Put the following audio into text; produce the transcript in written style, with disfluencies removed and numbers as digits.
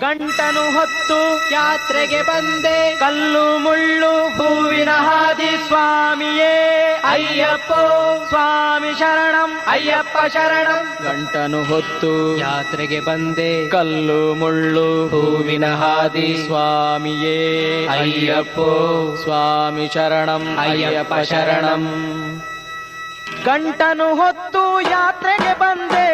ಗಂಟನು ಹೊತ್ತು ಯಾತ್ರೆಗೆ ಬಂದೆ ಕಲ್ಲು ಮುಳ್ಳು ಹೂವಿನ ಹಾದಿ ಸ್ವಾಮಿಯೇ ಅಯ್ಯಪ್ಪೋ ಸ್ವಾಮಿ ಶರಣಂ ಅಯ್ಯಪ್ಪ ಶರಣಂ ಗಂಟನು ಹೊತ್ತು ಯಾತ್ರೆಗೆ ಬಂದೆ ಕಲ್ಲು ಮುಳ್ಳು ಹೂವಿನ ಹಾದಿ ಸ್ವಾಮಿಯೇ ಅಯ್ಯಪ್ಪೋ ಸ್ವಾಮಿ ಶರಣಂ ಅಯ್ಯಪ್ಪ ಶರಣಂ ಗಂಟನು ಹೊತ್ತು ಯಾತ್ರೆಗೆ ಬಂದೆ